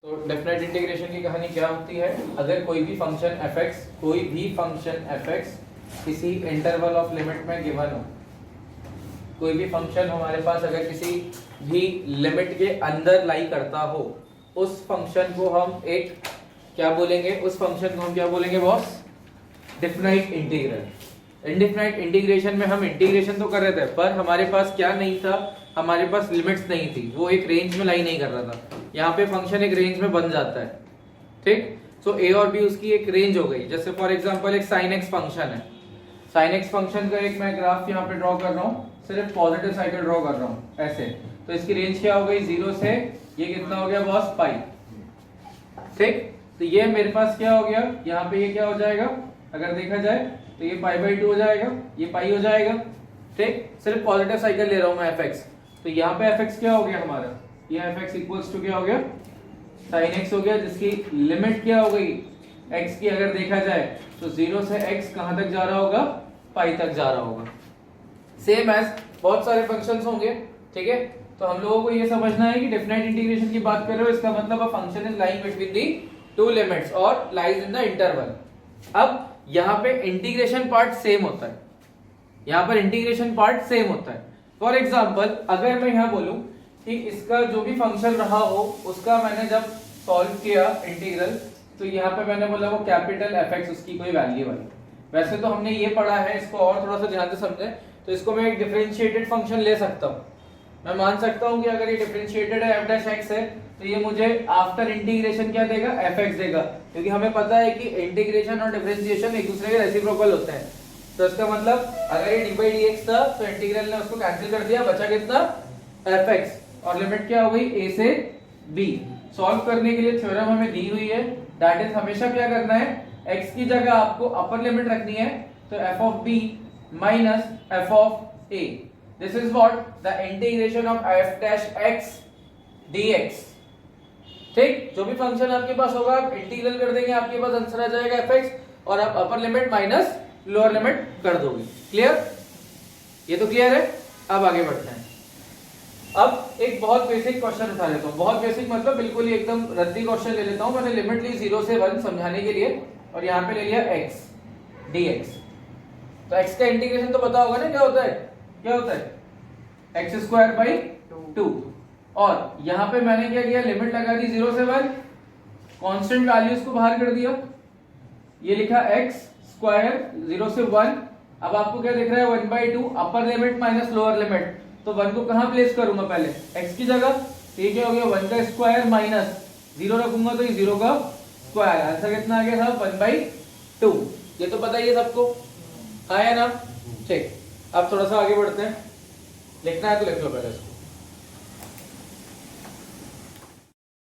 तो definite integration की कहानी क्या होती है, अगर कोई भी फंक्शन fx किसी इंटरवल ऑफ लिमिट में गिवन हो, कोई भी फंक्शन हमारे पास अगर किसी भी लिमिट के अंदर लाई करता हो, उस फंक्शन को हम एक क्या बोलेंगे, उस फंक्शन को हम क्या बोलेंगे boss, definite integral. Indefinite integration में हम इंटीग्रेशन तो कर रहे थे पर हमारे पास क्या नहीं था, हमारे पास लिमिट्स नहीं थी, वो एक रेंज में लाई नहीं कर रहा था। यहाँ पे फंक्शन एक रेंज में बन जाता है, ठीक। सो ए और बी उसकी एक रेंज हो गई। जैसे फॉर एग्जांपल एक sin x फंक्शन है, sin x फंक्शन का एक मैं ग्राफ यहाँ पे ड्रॉ कर रहा हूँ, सिर्फ पॉजिटिव साइकिल ड्रॉ कर रहा हूँ ऐसे। तो इसकी रेंज क्या हो गई, 0 से ये कितना हो गया बॉस, पाई, ठीक। तो ये मेरे पास क्या हो गया, यहाँ पे ये क्या हो जाएगा, अगर देखा जाए तो ये पाई/2 हो जाएगा, ये पाई हो जाएगा, ठीक। सिर्फ पॉजिटिव साइकिल ले रहा हूँ मैं fx। तो यहाँ पे fx क्या हो गया हमारा, ये fx इक्वल्स टू क्या हो गया, sin x हो गया, जिसकी लिमिट क्या हो गई x की, अगर देखा जाए तो 0 से x कहां तक जा रहा होगा, पाई तक जा रहा होगा। सेम एज बहुत सारे फंक्शंस होंगे, ठीक है। तो हम लोगों को ये समझना है कि डेफिनेट इंटीग्रेशन की बात कर रहे हो, इसका मतलब a function is lying between the to limits और लाइज इन द इंटरवल। अब यहाँ पे इंटीग्रेशन पार्ट सेम होता है, यहाँ पर इंटीग्रेशन पार्ट सेम होता है। फॉर एग्जाम्पल अगर मैं यहाँ बोलूं कि इसका जो भी फंक्शन रहा हो उसका मैंने जब सॉल्व किया इंटीग्रल, तो यहाँ पे मैंने बोला वो कैपिटल fx उसकी कोई वैल्यू आई। वैसे तो हमने ये पढ़ा है, इसको और थोड़ा सा ध्यान से समझें तो इसको मैं एक डिफरेंशिएटेड फंक्शन ले सकता हूँ। मैं मान सकता हूँ कि अगर ये डिफरेंशिएटेड है f' है तो ये मुझे आफ्टर इंटीग्रेशन क्या देगा, fx देगा, क्योंकि हमें पता है कि इंटीग्रेशन और डिफरेंशिएशन एक दूसरे के रेसिप्रोकल होते हैं। तो इसका मतलब अगर ये d/dx था तो इंटीग्रल ने उसको कैंसिल कर दिया, बचा कितना, fx, और लिमिट क्या हो गई a से b। सॉल्व करने के लिए थ्योरम हमें दी हुई है, दैट इज हमेशा क्या करना है, x की जगह आपको अपर लिमिट रखनी है, तो f of b minus f of a, this is what the integration of f' dx, ठीक। जो भी फंक्शन आपके पास होगा आप इंटीग्रल कर देंगे, आपके पास आंसर आ जाएगा fx, और आप अपर लिमिट माइनस लोअर लिमिट कर दोगे। क्लियर, ये तो क्लियर है। अब आगे बढ़ते हैं। अब एक बहुत बेसिक क्वेश्चन उठा लेता हूँ, बहुत बेसिक मतलब बिल्कुल ही एकदम रद्दी क्वेश्चन ले लेता हूँ। मैंने लिमिट ली 0 से 1 समझाने के लिए, और यहाँ पे ले लिया x dx। तो x का इंटीग्रेशन तो पता होगा ना क्या होता है, क्या होता है, x²/2। और यहाँ पे मैंने क्या किया, लिमिट लगा दी 0 से 1, कांस्टेंट वैल्यूज को बाहर कर दिया, ये लिखा x² 0 से 1। अब आपको क्या दिख रहा है, 1/2 अपर लिमिट माइनस लोअर लिमिट। तो 1 को कहां प्लेस करूंगा, पहले x की जगह, ये क्या हो गया, 1 का स्क्वायर माइनस 0 रखूंगा तो ये 0 का स्क्वायर, आंसर कितना आ गया था, 1/2। ये तो पता ही है सबको, आया ना, ठीक। अब थोड़ा सा आगे बढ़ते हैं, लिखना है तो लिख लो पहले इसको।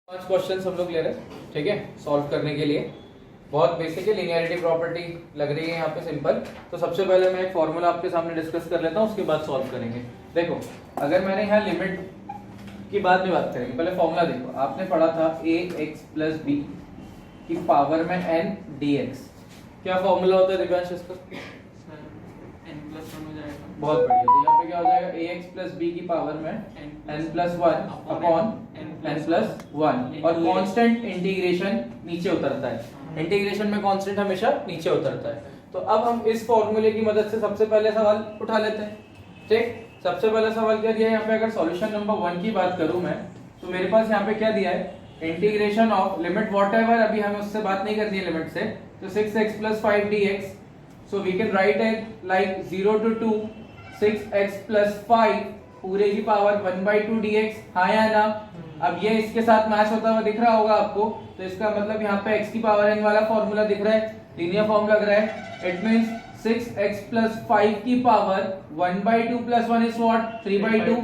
5 क्वेश्चंस हम लोग ले रहे हैं, ठीक है, सॉल्व करने के लिए। बहुत बेसिक है, लीनियरिटी प्रॉपर्टी लग रही है यहाँ पे सिंपल। तो सबसे पहले मैं एक फॉर्मूला आपके सामने डिस्कस कर लेता हूँ, उसके बाद सॉल्व करेंगे। देखो अगर मैंने यहाँ लिमिट की बाद में बात करेंगे, पहले फॉर्मूला देखो, आपने पढ़ा था ax + b की पावर में n dx। क्या फॉर्मूला होता है दिव्यांश इसका, n+1 हो जाएगा। बहुत बढ़िया। तो यहाँ पे क्या हो जाएगा, ax + b की पावर में n+1 अपॉन n+1, और कांस्टेंट इंटीग्रेशन नीचे उतरता है। इंटीग्रेशन में कांस्टेंट हमेशा नीचे उतरता है। तो अब हम इस फॉर्मूले की मदद से सबसे पहले सवाल उठा लेते हैं, ठीक। सबसे पहला सवाल क्या दिया है यहाँ पे, अगर सॉल्यूशन नंबर 1 की बात करूं मैं, तो मेरे पास यहाँ पे क्या दिया है, इंटीग्रेशन ऑफ लिमिट व्हाटएवर, अभी हमें उससे बात नहीं करनी है लिमिट से, तो 6x + 5 dx। So we can write it like 0 to 2 6x + 5 पूरे की पावर 1/2 dx, हाँ या ना। अब ये इसके साथ मैच होता हुआ दिख रहा होगा आपको, तो इसका मतलब यहाँ पे x की पावर n वाला फॉर्मूला दिख रहा है, लीनियर फॉर्म लग रहा है। इट मींस 6x + 5 की power 1/2 + 1 is what, 3/2,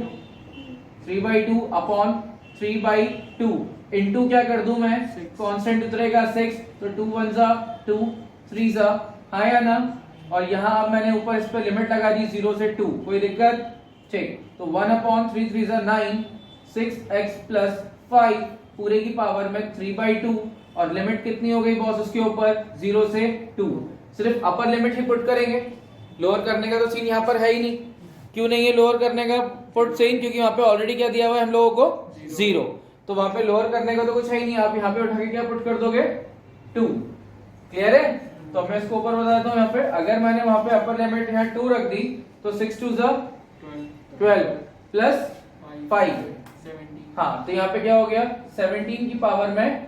3/2 upon 3/2 into क्या कर दूं मैं, कांस्टेंट उतरेगा 6, तो 2 1 जा 2, 3 जा, हाँ या ना। और यहाँ अब मैंने ऊपर इस पे लिमिट लगा दी 0 से 2, कोई दिक्कत, ठीक। तो 1/3 3 जा 9, 6x + 5 पूरे की पावर में 3/2, और लिमिट कितनी हो गई बॉस उसके ऊपर, 0 से 2। सिर्फ अपर लिमिट ही पुट करेंगे, लोअर करने का तो सीन यहाँ पर है ही नहीं। क्यों नहीं है लोअर करने का पुट सीन, क्योंकि वहां पे ऑलरेडी क्या दिया हुआ है हम लोगों को, 0। तो वहां पे लोअर करने का तो कुछ है ही नहीं, आप यहाँ पे उठा के क्या पुट कर दोगे 2। क्लियर है? तो मैं इसको ऊपर बता देता हूँ। यहाँ पे अगर मैंने वहां पे अपर लिमिट यहाँ 2 रख दी तो 6 2 12 प्लस 5 हाँ, तो यहाँ पे क्या हो गया 17 की पावर में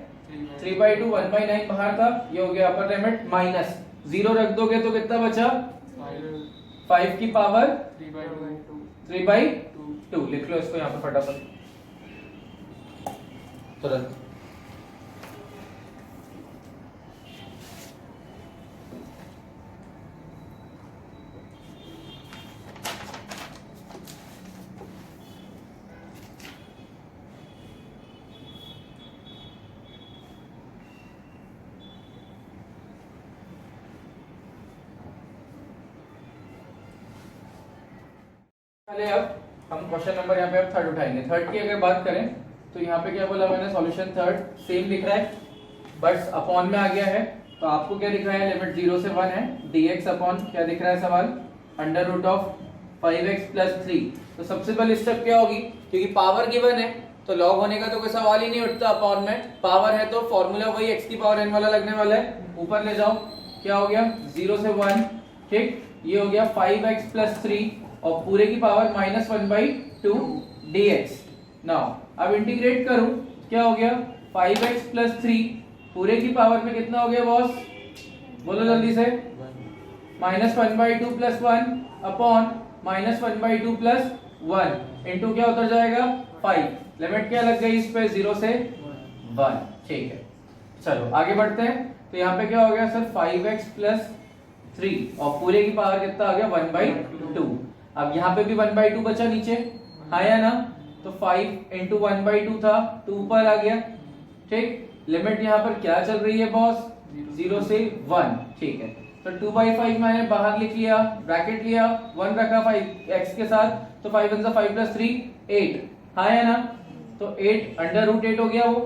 3/2 1/9 बाहर था, ये हो गया अपर लिमिट, माइनस 0 रख दोगे तो कितना बचा 5 की पावर 3/2। लिख लो इसको यहाँ पे फटाफट तुरंत। पहले अब हम क्वेश्चन नंबर यहाँ पे अब थर्ड उठाएंगे। थर्ड की अगर बात करें तो यहाँ पे क्या बोला मैंने, सॉल्यूशन थर्ड सेम दिख रहा है बट अपॉन में आ गया है। तो आपको क्या दिख रहा है, लिमिट 0 से 1 है, dx अपॉन क्या दिख रहा है सवाल, under root of 5x plus 3। तो सबसे पहले स्टेप क्या होगी, क्योंकि पावर गिवन है तो लॉग होने का तो कोई सवाल ही नहीं उठता। अपॉन में पावर है तो फॉर्मूला वही x की पावर n वाला लगने वाला है, ऊपर ले जाओ, क्या हो गया 0 से 1, ठीक, ये हो गया 5x प्लस 3 और पूरे की पावर -1/2 dx। नाउ अब इंटीग्रेट करूं, क्या हो गया 5x प्लस 3 पूरे की पावर में कितना हो गया बॉस, बोलो जल्दी से, -1/2 प्लस 1 अपॉन -1/2 प्लस 1 इंटू क्या उतर जाएगा 5। लिमिट क्या लग गई इस पे 0 से 1, ठीक है। चलो आगे बढ़ते हैं। तो यहाँ पे क्या हो गया सर 5x प्लस 3 और पूरे की पावर कितना आ गया 1/2। अब यहाँ पे भी 1/2 बचा नीचे, हाँ या ना, तो 5 इंटू 1/2 था, 2 ऊपर आ गया, ठीक। लिमिट यहाँ पर क्या चल रही है बॉस 0 से 1, ठीक है। तो 2/5 मैंने बाहर लिख लिया, ब्रैकेट लिया, 1 रखा 5x के साथ, तो 5 1 5 प्लस 3 8, हाँ या ना, तो 8 अंडर रूट 8 हो गया वो,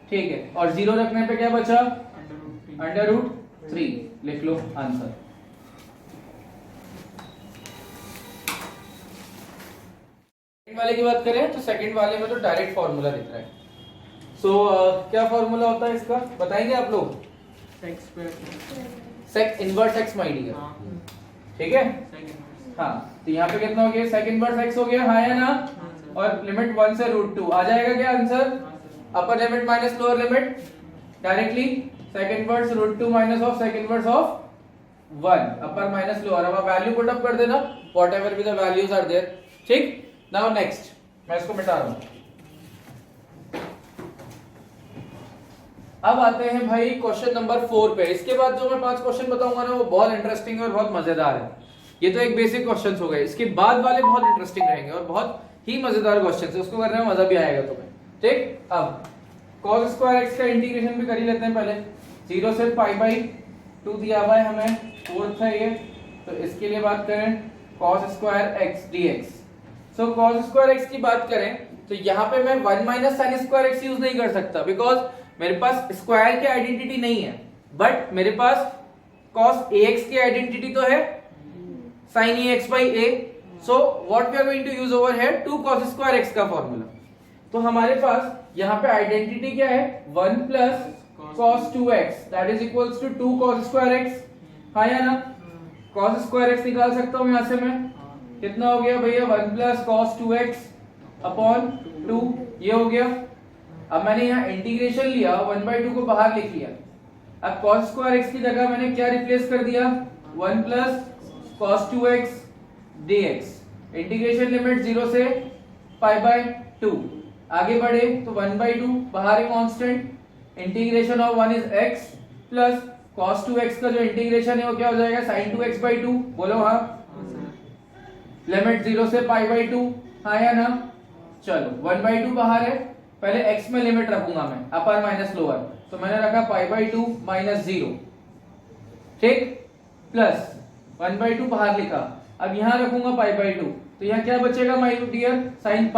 ठीक है। और 0 रखने पे क्या बचा अंडर रूट 3, लिख लो आंसर। वाले की बात करें तो सेकंड वाले में तो डायरेक्ट फॉर्मूला दिख रहा है। क्या फॉर्मूला होता है इसका बताएंगे आप लोग, sec inverse x my dear, ठीक है। हाँ, तो यहाँ पे कितना हो गया सेक इनवर्स x हो गया, हाँ या ना, और लिमिट 1 से √2 आ जाएगा क्या answer, upper limit minus lower limit, directly sec inverse √2 minus of sec inverse of 1, upper minus lower. अब वैल्यू पुट अप कर देना, व्हाटएवर भी द वैल्यूज आर देयर, ठीक। नाउ नेक्स्ट, मैं इसको मिटा रहा हूं। अब आते हैं भाई क्वेश्चन नंबर 4 पे। इसके बाद जो मैं 5 क्वेश्चन बताऊंगा ना वो बहुत इंटरेस्टिंग और बहुत मजेदार है। ये तो एक बेसिक क्वेश्चंस हो गए, इसके बाद वाले बहुत इंटरेस्टिंग रहेंगे और बहुत ही मजेदार क्वेश्चंस है, उसको करने में मजा भी आएगा तुम्हें, ठीक। अब cos स्क्वायर x का इंटीग्रेशन भी कर ही लेते हैं पहले। 0 से π/2 दिया हुआ है हमें, फोर्थ है ये, तो इसके लिए बात करें cos स्क्वायर x dx। सो cos स्क्वायर x की बात करें तो यहाँ पे मैं 1 minus sine square x use नहीं कर सकता, बिकॉज मेरे पास स्क्वायर की आइडेंटिटी नहीं है, बट मेरे पास cos ax की आइडेंटिटी तो है, sin ax by a। So what we are going to use over here, 2 cos square x का फॉर्मूला। तो हमारे पास यहाँ पे आइडेंटिटी क्या है 1 plus cos 2x that is equals to 2 cos square x, हाँ या ना। cos स्क्वायर x निकाल सकता हूँ यहाँ से मैं, कितना हो गया भैया 1 प्लस cos 2x अपॉन 2, ये हो गया। अब मैंने यहाँ इंटीग्रेशन लिया, 1/2 को बाहर लिख लिया। अब cos स्क्वायर x की जगह मैंने क्या रिप्लेस कर दिया 1 plus cos 2x dx। Integration limit 0 से π/2, आगे बढ़े तो 1/2 बाहर है constant, integration of 1 is x plus cos 2x का जो इंटीग्रेशन है वो क्या हो जाएगा sin 2x/2, बोलो हाँ। लिमिट 0 से π/2, हाँ या ना। चलो 1/2 बाहर है, पहले x में लिमिट रखूंगा मैं, अपर माइनस लोअर, तो मैंने रखा π/2 माइनस 0, ठीक, प्लस 1/2 बाहर लिखा। अब यहां रखूंगा π/2, तो यहां क्या बचेगा my dear sin π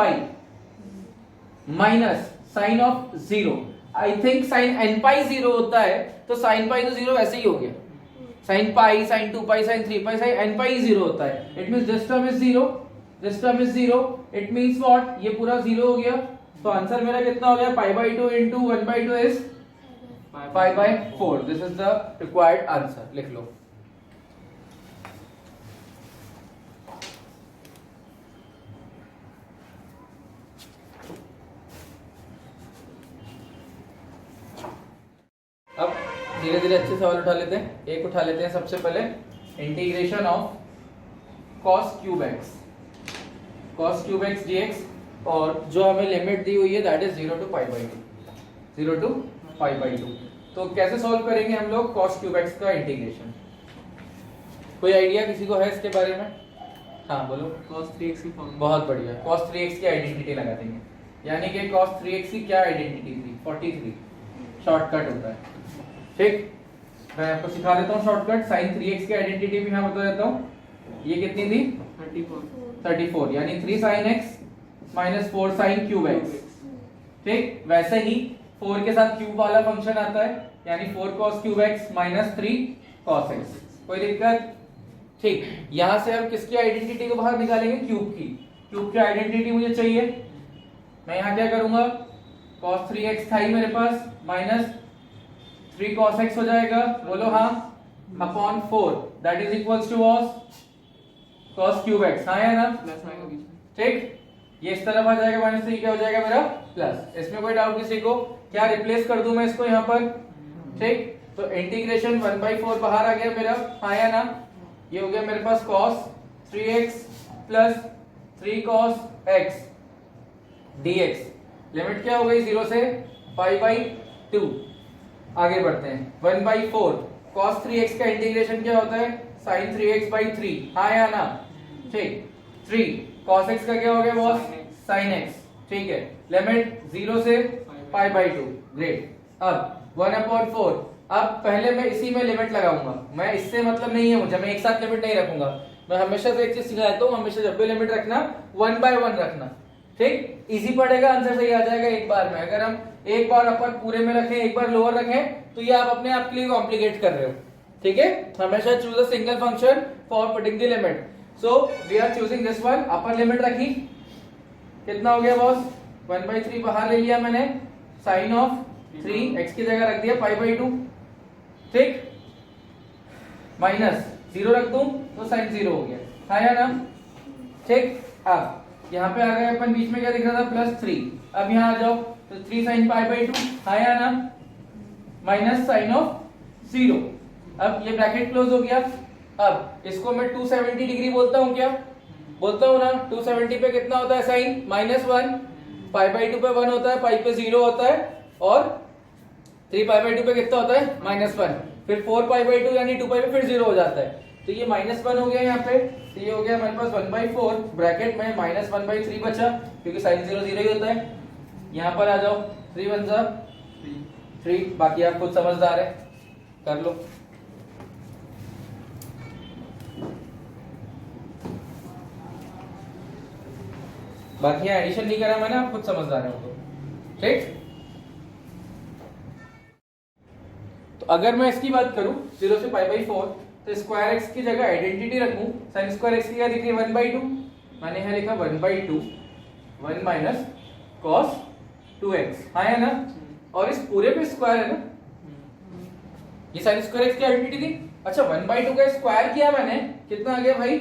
minus sine of 0। I think sine nπ 0 होता है, तो sin π तो 0 वैसे ही हो गया, sin π sin 2π sin 3π sin nπ 0 होता है। It means this term is 0, this term is 0, it means what, ये पूरा 0 हो गया, तो आंसर मेरा कितना हो गया, pi by two into 1/2 is pi by 4. This is the required answer. लिख लो. अब धीरे धीरे अच्छे सवाल उठा लेते हैं. एक उठा लेते हैं सबसे पहले, integration of cos cube x, cos cube x dx, और जो हमें लिमिट दी हुई है that is 0 to pi by 2, 0 to pi by 2. तो कैसे सॉल्व करेंगे हम लोग cos क्यूब एक्स का इंटीग्रेशन? कोई आइडिया किसी को है इसके बारे में? हाँ बोलो. cos 3x की फॉर्म. बहुत बढ़िया. cos 3x की आइडेंटिटी लगा देंगे. यानी कि cos 3x की क्या आइडेंटिटी थी? 43. शॉर्टकट होता है. ठीक, मैं आपको सिखा देता हूँ शॉर्टकट. sin 3x की आइडेंटिटी भी यहाँ बता देता हूँ. ये कितनी थी? 34. यानी 3 sin x minus 4 sin cube x. ठीक, वैसे ही 4 के साथ क्यूब वाला फंक्शन आता है, यानी 4 cos cube x minus 3 cos x. कोई दिक्कत? ठीक, यहां से हम किसकी आइडेंटिटी को बाहर निकालेंगे? क्यूब की. क्यूब की आइडेंटिटी मुझे चाहिए. मैं यहाँ क्या करूंगा, cos 3x था ही मेरे पास, माइनस 3 cos x हो जाएगा. बोलो हाँ. Upon 4 that is equals to cos cube x. हाँ या ना? प्लस आएगा बीच में. ठीक, ये इस तरफ आ जाएगा, माइनस 3 क्या हो जाएगा मेरा? प्लस. इसमें कोई डाउट किसी को? क्या रिप्लेस कर दूं मैं इसको यहाँ पर? ठीक, तो इंटीग्रेशन 1/4 बाहर आ गया मेरा. हाँ या ना? ये हो गया मेरे पास cos 3x plus 3 cos x dx. Limit क्या हो गई? 0 से पाई बाई 2. आगे बढ़ते हैं. 1/4 cos 3x का इंटीग्रेशन क्या होता है? sin 3x by 3. हाँ या ना? ठीक, 3 cos x का क्या हो गया बॉस? sin x. ठीक है, लिमिट 0 से पाई बाई 2. ग्रेट. अब 1/4. अब पहले मैं इसी में लिमिट लगाऊंगा. मैं इससे मतलब नहीं है मुझे, मैं एक साथ लिमिट नहीं रखूंगा. मैं हमेशा से एक चीज सिखाता हूँ, हमेशा जब भी लिमिट रखना 1/1 रखना. ठीक, इजी पड़ेगा, आंसर सही आ जाएगा एक बार में. अगर हम एक बार अपर पूरे में रखें, एक बार लोअर रखें, तो ये आप अपने आप के लिए कॉम्प्लिकेट कर रहे हो. ठीक है, हमेशा choose a single function for putting the limit. So we are choosing this one. Upper limit रखी, कितना हो गया बॉस? 1/3 बाहर ले लिया मैंने, साइन ऑफ 3 x की जगह रख दिया पाई बाई 2. ठीक, माइनस 0 रख दूं तो साइन 0 हो गया. हाँ या ना? ठीक, अब यहाँ पे आ गए अपन, बीच में क्या दिख रहा था? +3. अब यहाँ आ जाओ तो 3 sin पाई बाई 2. हाँ या ना? Minus sine of 0. अब ये ब्रैकेट क्लोज हो गया. अब इसको मैं 270 डिग्री बोलता हूँ. क्या बोलता हूँ ना? 270 पे कितना होता है साइन? -1. पाई बाई 2 पे 1 होता है, पाई पे 0 होता है, और 3 पाई बाई 2 पे कितना होता है? -1. फिर 4 पाई बाई 2 यानी 2 पाई पे फिर 0 हो जाता है. तो ये -1 हो गया यहाँ पे. तो ये हो गया हमारे पास 1/4 ब्रैकेट में -1/3 बचा, क्योंकि साइन 0 0 ही होता है. यहाँ पर आ जाओ, 3 1 जा 3. बाकी आप खुद समझदार है, कर लो. बाकी एडिशन नहीं करा मैंने, आप खुद समझदार है वो. ठीक, तो अगर मैं इसकी बात करूं 0 से पाई बाई 4, तो स्क्वायर एक्स की जगह आइडेंटिटी रखूं. साइन स्क्वायर एक्स की क्या दिख रही है? 1/2. मैंने यहाँ लिखा 1/2 1 माइनस cos 2x. हाँ या ना? और इस पूरे पे स्क्वायर है ना, ये साइन स्क्वायर एक्स की आइडेंटिटी थी. अच्छा, 1/2 का स्क्वायर किया मैंने, कितना आ गया भाई?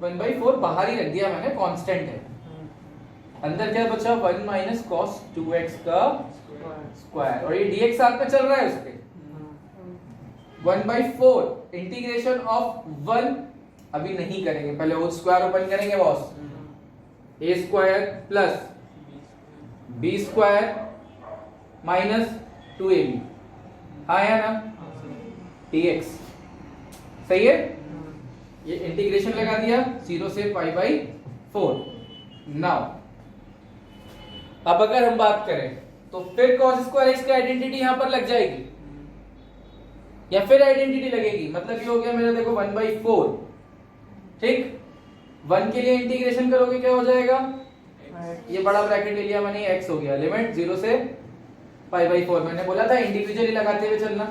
1/4. बाहर ही रख दिया मैंने, कांस्टेंट है. अंदर क्या बचा? 1 माइनस cos 2x का स्क्वायर, और ये dx साथ में चल रहा है उसके. 1/4 इंटीग्रेशन ऑफ 1 अभी नहीं करेंगे, पहले वो स्क्वायर ओपन करेंगे boss. a square plus b square minus 2ab. हाँ या ना? dx. सही है. ये इंटीग्रेशन लगा दिया 0 से पाई बाई 4. नाउ अब अगर हम बात करें तो फिर cos स्क्वायर x की आइडेंटिटी यहां पर लग जाएगी, या फिर आइडेंटिटी लगेगी. मतलब ये हो गया मेरा, देखो 1/4. ठीक, 1 के लिए इंटीग्रेशन करोगे क्या हो जाएगा? ये बड़ा ब्रैकेट ले लिया मैंने, x हो गया. लिमिट 0 से पाई बाई 4. मैंने बोला था इंडिविजुअली लगाते हुए चलना,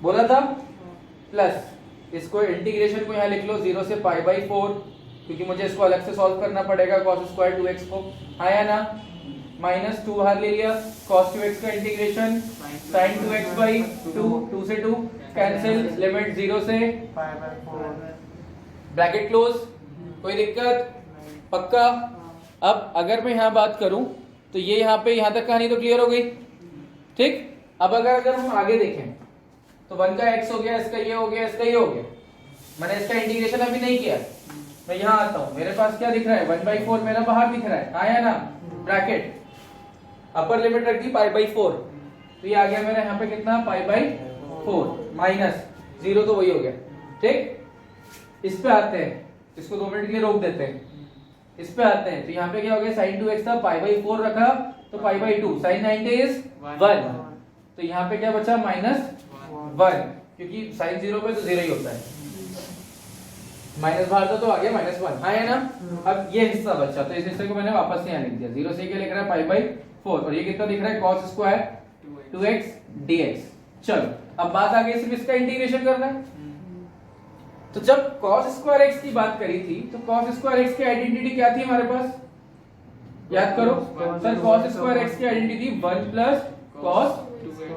बोला था. प्लस इसको इंटीग्रेशन को यहाँ लिख लो 0 से पाई बाई 4, क्योंकि मुझे इसको अलग से सॉल्व करना पड़ेगा cos स्क्वायर 2x को. हाँ या ना? माइनस 2 बाहर ले लिया, cos 2x का इंटीग्रेशन sin 2x बाई 2 से 2 कैंसिल, लिमिट 0 से ब्रैकेट क्लोज, कोई दिक्कत? पक्का? अब अगर मैं यहाँ बात करूं तो ये यहाँ पे यहाँ तक कहानी तो क्लियर हो गई, ठीक? अब अगर हम आगे देखें तो 1 का x हो गया, इसका ये हो गया, इसका ये हो गया, मैंने इसका इंटीग्रेशन अभी नहीं किया, मैं यहाँ आता हूँ, मेरे पास क्या दिख रहा है 1/4 मेरा बाहर दिख रहा है, आया ना, ब्रैकेट अपर लिमिट रख दी π/4, तो ये आ गया मेरा यहाँ पे कितना π/4 माइनस 0 तो वही हो गया, ठीक? इस पे आते हैं, इसको 2 मिनट के लिए रोक देते हैं, इस पे आते हैं तो यहाँ पे क्या हो गया sin 2x था π/4 रखा तो π/2 sin 90 इज 1, तो यहाँ पे क्या बचा -1 क्योंकि sin 0 पे तो 0 ही होता है, माइनस बाहर था तो आ गया -1, हाँ है ना? अब ये हिस्सा बचा तो इस हिस्से को मैंने वापस यहाँ लिख दिया, 0 से क्या लिख रहा है π/4 और ये कितना दिख रहा है cos स्क्वायर 2x dx। चलो अब बात आ गई सिर्फ इसका इंटीग्रेशन करना है, तो जब cos स्क्वायर x की बात करी थी तो cos स्क्वायर x की आइडेंटिटी क्या थी हमारे पास, याद करो सर, cos स्क्वायर x की आइडेंटिटी 1 प्लस cos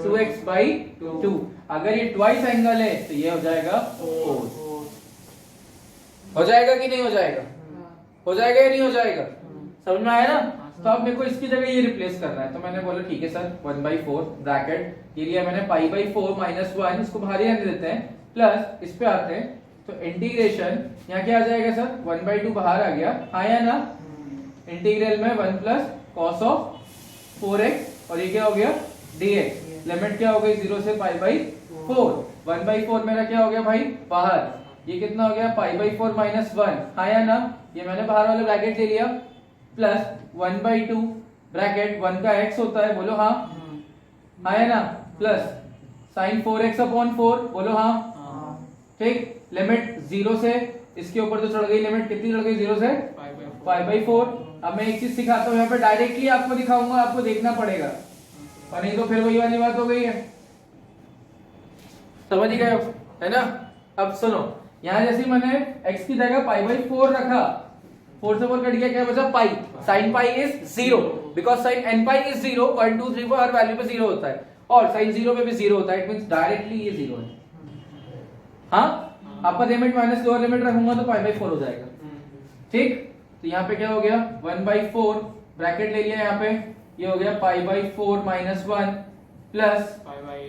2x/2, अगर ये ट्वाइस एंगल है तो ये हो जाएगा 4, हो जाएगा कि नहीं हो जाएगा? हो जाएगा या नहीं हो जाएगा? समझ में आया ना? तो अब मेरे को इसकी जगह ये रिप्लेस करना है, तो मैंने बोला ठीक है सर 1/4 ब्रैकेट ये लिया मैंने π/4 -1, इसको बाहर ही रहने देते हैं, प्लस इस पे आते हैं तो इंटीग्रेशन यहाँ क्या आ जाएगा सर 1/2 बाहर आ गया, आया ना, इंटीग्रल में 1 प्लस cos ऑफ 4x और ये क्या हो गया dx, लिमिट क्या हो गई 0 से π/4, 1/4 मेरा क्या हो गया भाई बाहर, ये कितना हो गया π/4 -1, आया ना, ये मैंने बाहर वाले ब्रैकेट ले लिया, प्लस 1/2 ब्रैकेट 1 का x होता है, बोलो हाँ, आया ना, प्लस sin 4x/4, बोलो हाँ, ठीक, लिमिट 0 से इसके ऊपर तो चढ़ गई, लिमिट कितनी चढ़ गई 0 से π/4। अब मैं एक चीज सिखाता हूँ, यहाँ पे डायरेक्टली आपको दिखाऊंगा, आपको देखना पड़ेगा और नहीं तो फिर वही वाली बात हो गई है, समझ ही गए हो, है ना? अब सुनो, यहाँ जैसे मैंने x की जगह π/4 रखा, 4 से 4 कट गया, क्या बचा पाई, sin pi is 0 because sin n pi is 0, 1 2 3 4 her value पे 0 होता है और sin 0 पे भी 0 होता है, इट मींस डायरेक्टली ये 0 है, हाँ, अपर लिमिट माइनस लोअर लिमिट रखूंगा तो π/4 हो जाएगा, ठीक? तो यहाँ पे क्या हो गया 1/4 ब्रैकेट ले लिया, यहाँ पे ये हो गया π/4 -1 प्लस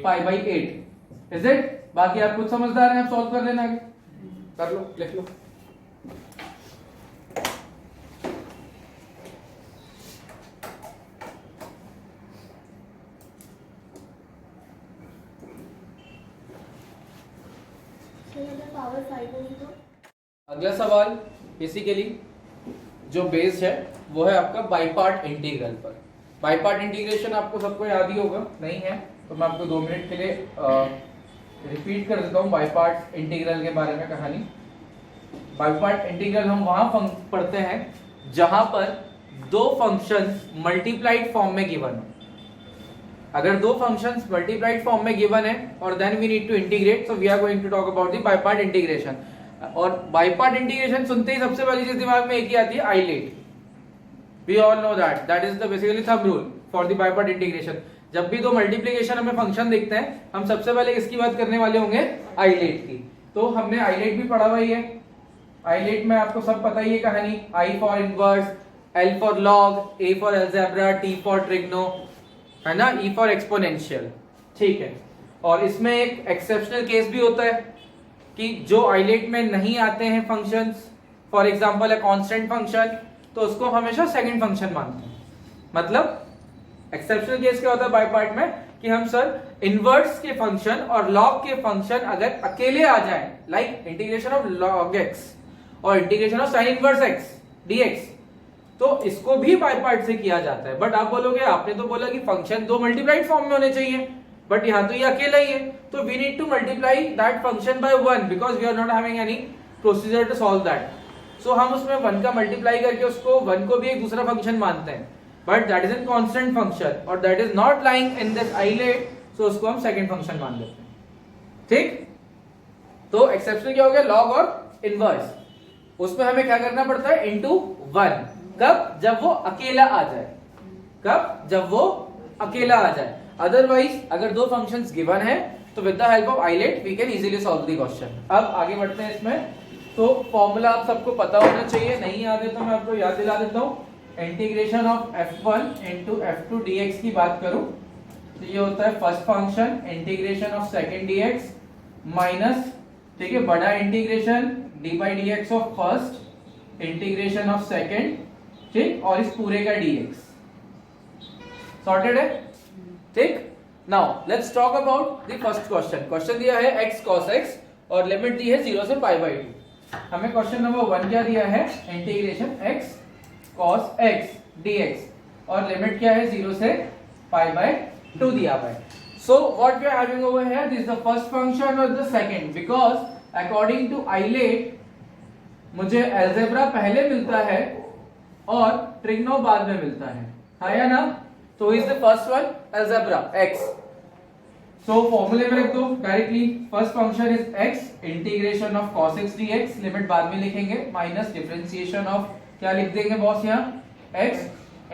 π/8, इज इट? बाकी आप कुछ समझदार हैं, आप सॉल्व कर लेना, आगे कर लो, लिख लो। अगला सवाल बेसिकली जो बेस्ड है वो है आपका बाई पार्ट इंटीग्रल पर। बाई पार्ट इंटीग्रेशन आपको सबको याद ही होगा, नहीं है तो मैं आपको 2 मिनट के लिए रिपीट कर देता हूँ बाई पार्ट इंटीग्रल के बारे में कहानी। बाई पार्ट इंटीग्रल हम वहां पढ़ते हैं जहां पर दो फंक्शंस मल्टीप्लाइड फॉर्म में गिवन हो। अगर दो फंक्शंस मल्टीप्लाइड फॉर्म में गिवन है और then we need to integrate, so we are going to talk about the by part integration. और बाई पार्ट इंटीग्रेशन सुनते ही सबसे पहली चीज दिमाग में एक ही आती है, ILATE. We all know that is the basically thumb rule for the by part integration. जब भी दो मल्टीप्लिकेशन हमें फंक्शन दिखते हैं, हम सबसे पहले किसकी बात करने वाले होंगे, आइलेट की। तो हमने आइलेट भी पढ़ा हुआ ही है। आइलेट में आपको सब पता ही है कहानी, I for inverse, L for log, A for algebra, T for trigno, है ना, ई फॉर एक्सपोनेंशियल, ठीक है। और इसमें एक एक्सेप्शनल केस भी होता है कि जो आइलेट में नहीं आते हैं functions, for example a constant function, तो उसको हमेशा सेकंड फंक्शन मानते हैं। मतलब एक्सेप्शनल केस क्या होता है बाय पार्ट में कि हम सर इनवर्स के फंक्शन और लॉग के फंक्शन अगर अकेले आ जाए, like integration of log x और integration of sin inverse x dx, तो इसको भी बाय पार्ट से किया जाता है। बट आप बोलोगे, आपने तो बोला कि फंक्शन दो मल्टीप्लाइड फॉर्म में होने चाहिए, बट यहाँ तो ये अकेला ही है, तो we need to multiply that function by 1 because we are not having any procedure to solve that. So हम उसमें 1 का मल्टीप्लाई करके उसको 1 को भी एक दूसरा फंक्शन मानते हैं, but that is an constant function और that is not lying in this islet, so उसको हम सेकंड फंक्शन मान लेते हैं, ठीक। तो एक्सेप्शन क्या हो गया, लॉग और इनवर्स, उसमें हमें क्या करना पड़ता है, इनटू 1। कब, जब वो अकेला आ जाए। कब? जब वो अकेला आ जाए। अदरवाइज अगर दो फंक्शंस गिवन है तो with the help of ILATE we can easily solve the question. अब आगे बढ़ते हैं इसमें। तो फॉर्मूला आप सबको पता होना चाहिए, नहीं याद है तो मैं आपको याद दिला देता हूं। Integration of f1 into f2 dx की बात करूं तो ये होता है first function integration of second dx minus, ठीक है, बड़ा integration dy dx of first integration of second, ठीक, और इस पूरे का dx। सॉर्टेड है, ठीक। Now let's talk about the first question. Question दिया है x cos x और लिमिट दी है 0 से पाई बाई 2। हमें क्वेश्चन नंबर 1 क्या दिया है? Integration x cos x dx और लिमिट क्या है? 0 से पाई बाई 2 दिया हुआ है। So what we are having over here, this is the first function or the second, because according to Eilert मुझे अलजेब्रा पहले मिलता है और ट्रिग्नो बाद में मिलता है या ना? तो is the first one algebra x। सो फॉर्मूले में लिख दो directly. First function is x integration of cos x dx, limit बाद में लिखेंगे, माइनस डिफरेंशिएशन ऑफ, क्या लिख देंगे बॉस यहाँ? x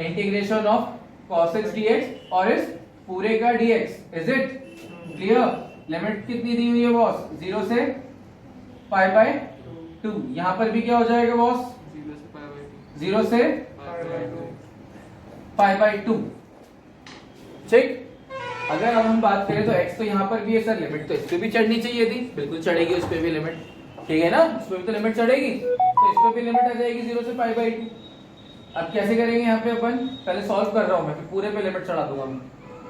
integration of cos x dx और इस पूरे का dx। Is it clear? Limit कितनी दी हुई है बॉस? 0 से पाई बाय 2। यहां पर भी क्या हो जाएगा बॉस? 0 से पाई बाय 2, ठीक। अगर अब हम बात करें तो x तो यहां पर भी है सर, लिमिट तो इस पे भी चढ़नी चाहिए थी, बिल्कुल चढ़ेगी उस पे भी लिमिट, ठीक है ना? उस पे भी तो लिमिट चढ़ेगी, तो इस पे भी लिमिट आ जाएगी 0 से पाई बाय 2। अब कैसे करेंगे यहाँ पे अपन? पहले सॉल्व कर रहा हूं मैं, फिर पूरे पे लिमिट चढ़ा दूंगा मैं,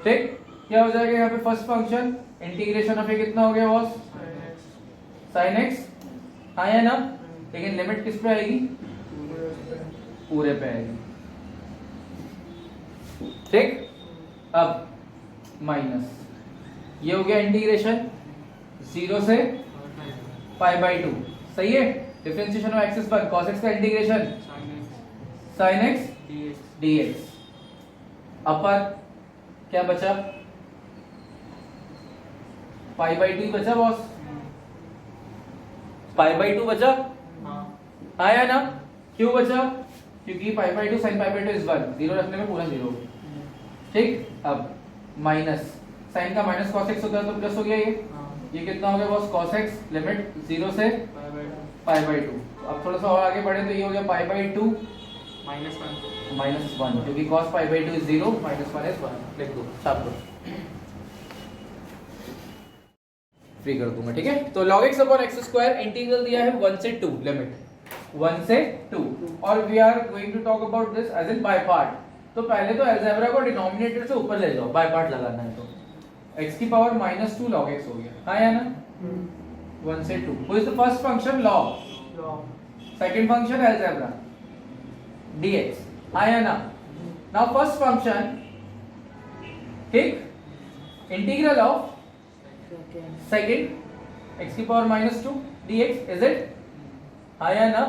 ठीक। क्या हो जाएगा यहाँ पे? फर्स्ट फंक्शन इंटीग्रेशन ऑफ ये कितना हो गया बॉस? sin x, हाँ या ना? लेकिन लिमिट किस पे आएगी? पूरे पे आएगी, ठीक। अब माइनस ये हो गया इंटीग्रेशन 0 से पाई बाई 2, सही है। डिफरेंशिएशन ऑफ एक्सिस पर cos x का इंटीग्रेशन sin x dx। अपर क्या बचा? पाई बाई 2 बचा बॉस, पाई बाई 2 बचा, हाँ या ना? क्यों बचा? क्योंकि pi by 2 sin pi by 2 is 1, 0 रखने में पूरा 0, ठीक। अब माइनस साइन का माइनस cos x होता है तो प्लस हो गया ये कितना हो गया बॉस? cos x लिमिट 0 से पाई बाई 2। अब थोड़ा सा और आगे बढ़े तो ये हो गया पाई बाई 2 माइनस 1, क्योंकि cos pi by 2 is 0, minus 1 is 1। लिख दो, छाप दो, फ्री कर दूंगा, ठीक है। तो log x upon x square integral दिया है 1 से 2, लिमिट 1 से 2, और we are going to talk about this as in by part. तो पहले तो अलजेब्रा को डिनोमिनेटर से ऊपर ले जाओ, बाय पार्ट लगाना है तो x की पावर -2 log x हो गया, हाँ या ना? 1 से 2। Who is the first function? log। Second function algebra dx, हाँ या ना? Now first function, ठीक, इंटीग्रल ऑफ सेकंड x की पावर -2 dx, इज इट? हाँ या ना?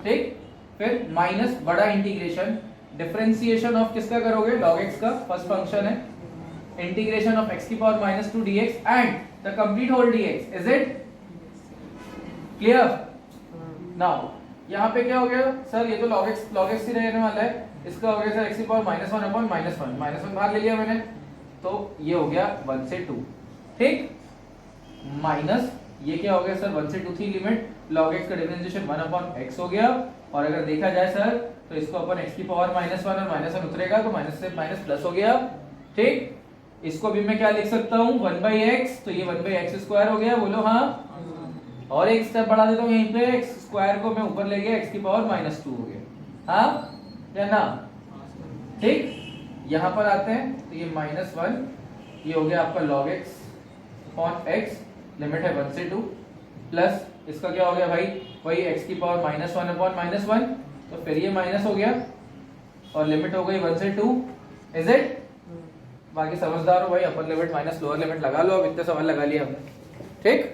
ठीक। फिर माइनस बड़ा इंटीग्रेशन, डिफरेंशिएशन ऑफ किसका करोगे? log x का, फर्स्ट फंक्शन है, इंटीग्रेशन ऑफ x की power -2 dx and the complete whole dx, is it clear? Now यहाँ पे क्या हो गया सर? ये तो log x ही रहने वाला है, इसका हो गया सर x की पावर -1 अपॉन -1, -1 बाहर ले लिया मैंने, तो ये हो गया 1 से 2, ठीक। माइनस ये क्या हो गया सर? 1 से 2 थी लिमिट, log x का डिफरेंशिएशन 1 अपॉन x हो गया, और अगर देखा जाए सर तो इसको अपन x की पावर -1 और -1 उतरेगा तो माइनस से माइनस प्लस हो गया, ठीक। इसको भी मैं क्या लिख सकता हूँ? 1/x, तो ये 1/x स्क्वायर हो गया, बोलो हाँ। और एक स्टेप बढ़ा देता हूँ यहीं पे, x स्क्वायर को मैं ऊपर ले गया, x की पावर -2 हो गया, हाँ या ना? ठीक। यहाँ पर आते हैं तो ये -1, ये हो गया आपका log x upon x, limit है 1 से 2, प्लस इसका क्या हो गया भाई? वही x की पावर -1 अपॉन -1, तो फिर ये माइनस हो गया और लिमिट हो गई 1 से 2, इज इट? बाकी समझदार हो भाई, अपर लिमिट माइनस लोअर लिमिट लगा लो, अब इतने सवाल लगा लिए हमने, ठीक।